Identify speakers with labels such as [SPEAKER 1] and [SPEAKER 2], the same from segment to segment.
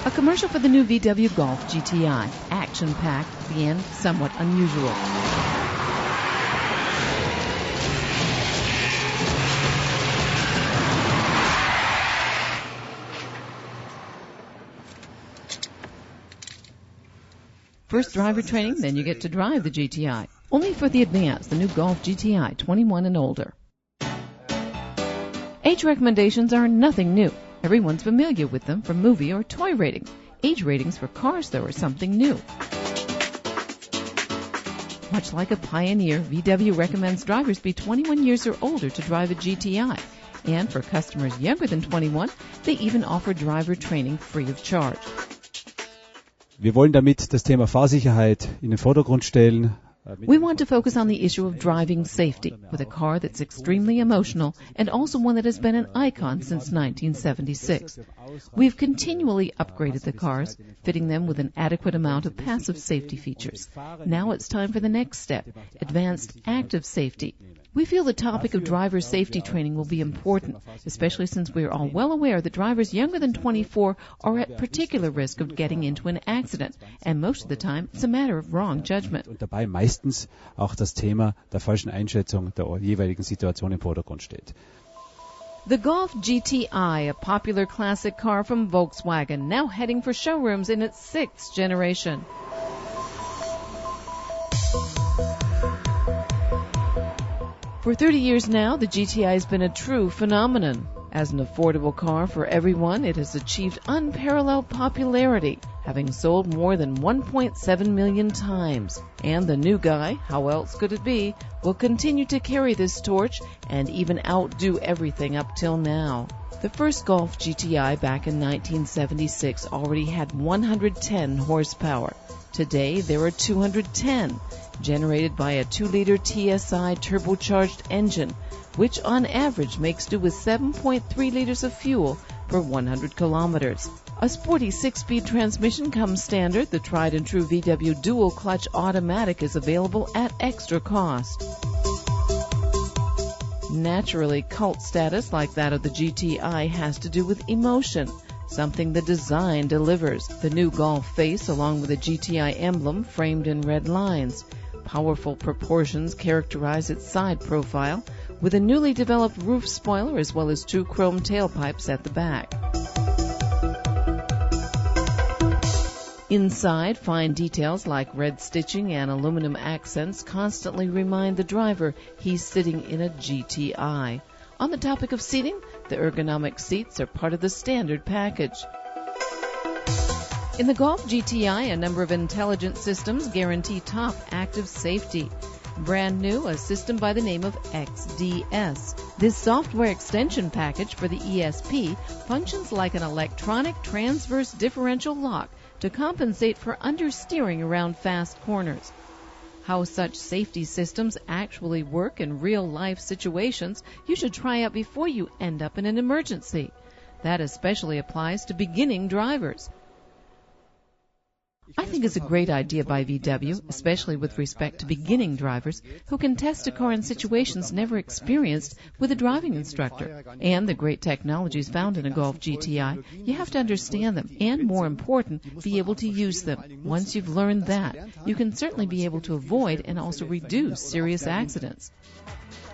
[SPEAKER 1] A commercial for the new VW Golf GTi, action-packed and somewhat unusual. First driver training, then you get to drive the GTi. Only for the advanced, the new Golf GTi, 21 and older. Age recommendations are nothing new. Everyone's familiar with them from movie or toy ratings. Age ratings for cars, though, are something new. Much like a pioneer, VW recommends drivers be 21 years or older to drive a GTi. And for customers younger than 21, they even offer driver training free of charge.
[SPEAKER 2] Wir wollen damit das Thema Fahrsicherheit in den Vordergrund stellen.
[SPEAKER 1] We want to focus on the issue of driving safety with a car that's extremely emotional and also one that has been an icon since 1976. We've continually upgraded the cars, fitting them with an adequate amount of passive safety features. Now it's time for the next step, advanced active safety. We feel the topic of driver safety training will be important, especially since we are all well aware that drivers younger than 24 are at particular risk of getting into an accident, and most of the time it's a matter of wrong judgment.
[SPEAKER 2] Und dabei meistens auch das Thema der falschen Einschätzung der jeweiligen Situation im Vordergrund steht.
[SPEAKER 1] The Golf GTi, a popular classic car from Volkswagen, now heading for showrooms in its 6th generation. For 30 years now, the GTi has been a true phenomenon. As an affordable car for everyone, it has achieved unparalleled popularity, having sold more than 1.7 million times. And the new guy, how else could it be, will continue to carry this torch and even outdo everything up till now. The first Golf GTi back in 1976 already had 110 horsepower. Today, there are 210, generated by a 2-liter TSI turbocharged engine, which on average makes do with 7.3 liters of fuel per 100 kilometers. A sporty 6-speed transmission comes standard. The tried-and-true VW dual-clutch automatic is available at extra cost. Naturally, cult status like that of the GTi has to do with emotion, something the design delivers. The new Golf face, along with a GTi emblem framed in red lines. Powerful proportions characterize its side profile, with a newly developed roof spoiler as well as 2 chrome tailpipes at the back. Inside, fine details like red stitching and aluminum accents constantly remind the driver he's sitting in a GTi. On the topic of seating, the ergonomic seats are part of the standard package. In the Golf GTi, a number of intelligent systems guarantee top active safety. Brand new, a system by the name of XDS. This software extension package for the ESP functions like an electronic transverse differential lock to compensate for understeering around fast corners. How such safety systems actually work in real-life situations, you should try out before you end up in an emergency. That especially applies to beginning drivers. I think it's a great idea by VW, especially with respect to beginning drivers who can test a car in situations never experienced with a driving instructor. And the great technologies found in a Golf GTi, you have to understand them and, more important, be able to use them. Once you've learned that, you can certainly be able to avoid and also reduce serious accidents.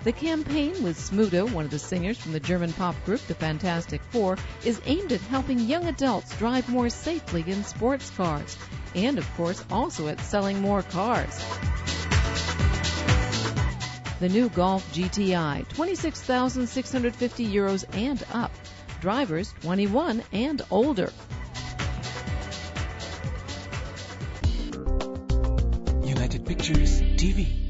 [SPEAKER 1] The campaign with Smudo, one of the singers from the German pop group The Fantastic Four, is aimed at helping young adults drive more safely in sports cars, and of course also at selling more cars. The new Golf GTi, 26,650 euros and up. Drivers 21 and older.
[SPEAKER 3] United Pictures TV.